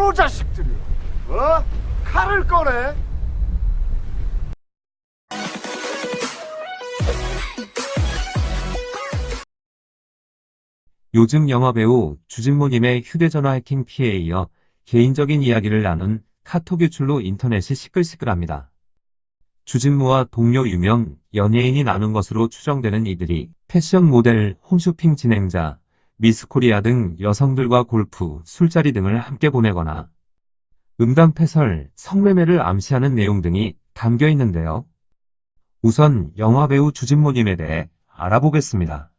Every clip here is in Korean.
이놈의 자식들이 칼을 꺼내. 요즘 영화배우 주진모님의 휴대전화 해킹 피해에 이어 개인적인 이야기를 나눈 카톡 유출로 인터넷이 시끌시끌합니다. 주진모와 동료 유명 연예인이 나눈 것으로 추정되는 이들이 패션 모델, 홈쇼핑 진행자, 미스코리아 등 여성들과 골프, 술자리 등을 함께 보내거나 음담패설, 성매매를 암시하는 내용 등이 담겨 있는데요. 우선 영화배우 주진모님에 대해 알아보겠습니다.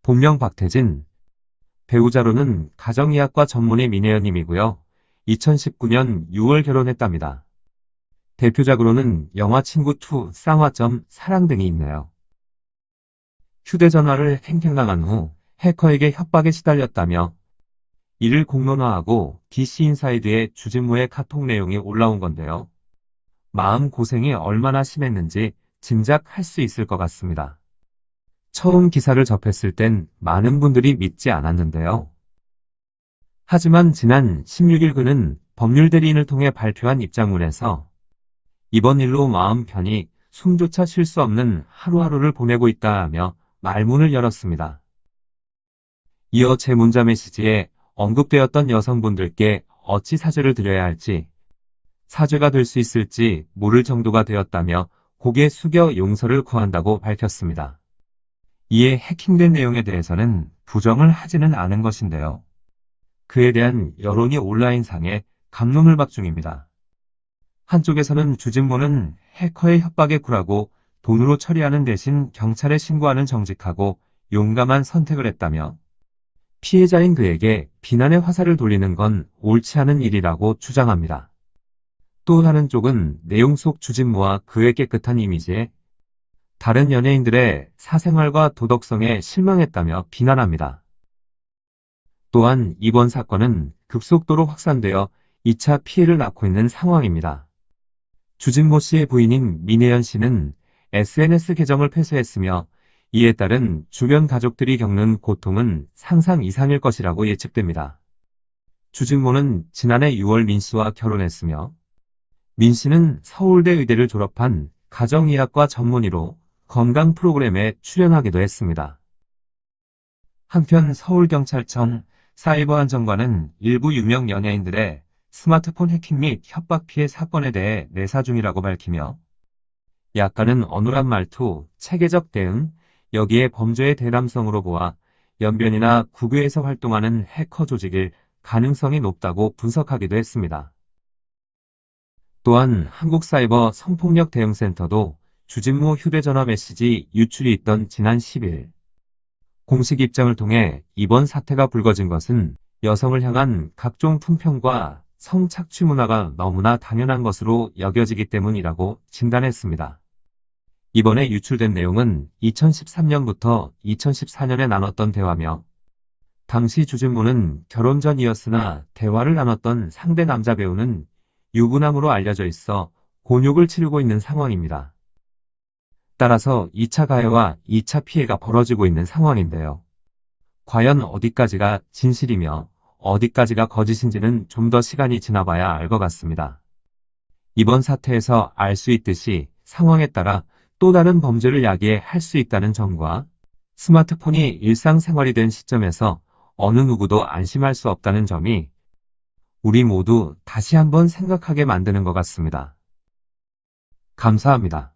본명 박태진, 배우자로는 가정의학과 전문의 민혜연님이고요. 2019년 6월 결혼했답니다. 대표작으로는 영화 친구2, 쌍화점, 사랑 등이 있네요. 휴대전화를 해킹당한 후 해커에게 협박에 시달렸다며 이를 공론화하고 DC인사이드에 주진모의 카톡 내용이 올라온 건데요. 마음고생이 얼마나 심했는지 짐작할 수 있을 것 같습니다. 처음 기사를 접했을 땐 많은 분들이 믿지 않았는데요. 하지만 지난 16일 그는 법률대리인을 통해 발표한 입장문에서 이번 일로 마음 편히 숨조차 쉴 수 없는 하루하루를 보내고 있다 하며 말문을 열었습니다. 이어 제 문자 메시지에 언급되었던 여성분들께 어찌 사죄를 드려야 할지, 사죄가 될 수 있을지 모를 정도가 되었다며 고개 숙여 용서를 구한다고 밝혔습니다. 이에 해킹된 내용에 대해서는 부정을 하지는 않은 것인데요. 그에 대한 여론이 온라인상에 갑론을박 중입니다. 한쪽에서는 주진모는 해커의 협박에 굴하고 돈으로 처리하는 대신 경찰에 신고하는 정직하고 용감한 선택을 했다며 피해자인 그에게 비난의 화살을 돌리는 건 옳지 않은 일이라고 주장합니다. 또 다른 쪽은 내용 속 주진모와 그의 깨끗한 이미지에 다른 연예인들의 사생활과 도덕성에 실망했다며 비난합니다. 또한 이번 사건은 급속도로 확산되어 2차 피해를 낳고 있는 상황입니다. 주진모 씨의 부인인 민혜연 씨는 SNS 계정을 폐쇄했으며 이에 따른 주변 가족들이 겪는 고통은 상상 이상일 것이라고 예측됩니다. 주진모는 지난해 6월 민 씨와 결혼했으며 민 씨는 서울대 의대를 졸업한 가정의학과 전문의로 건강 프로그램에 출연하기도 했습니다. 한편 서울경찰청 사이버안전관은 일부 유명 연예인들의 스마트폰 해킹 및 협박 피해 사건에 대해 내사 중이라고 밝히며 약간은 어눌한 말투, 체계적 대응, 여기에 범죄의 대담성으로 보아 연변이나 국외에서 활동하는 해커 조직일 가능성이 높다고 분석하기도 했습니다. 또한 한국사이버 성폭력 대응센터도 주진모 휴대전화 메시지 유출이 있던 지난 10일 공식 입장을 통해 이번 사태가 불거진 것은 여성을 향한 각종 품평과 성착취 문화가 너무나 당연한 것으로 여겨지기 때문이라고 진단했습니다. 이번에 유출된 내용은 2013년부터 2014년에 나눴던 대화며 당시 주진모는 결혼 전이었으나 대화를 나눴던 상대 남자 배우는 유부남으로 알려져 있어 곤욕을 치르고 있는 상황입니다. 따라서 2차 가해와 2차 피해가 벌어지고 있는 상황인데요. 과연 어디까지가 진실이며 어디까지가 거짓인지는 좀 더 시간이 지나봐야 알 것 같습니다. 이번 사태에서 알 수 있듯이 상황에 따라 또 다른 범죄를 야기할 수 있다는 점과 스마트폰이 일상생활이 된 시점에서 어느 누구도 안심할 수 없다는 점이 우리 모두 다시 한번 생각하게 만드는 것 같습니다. 감사합니다.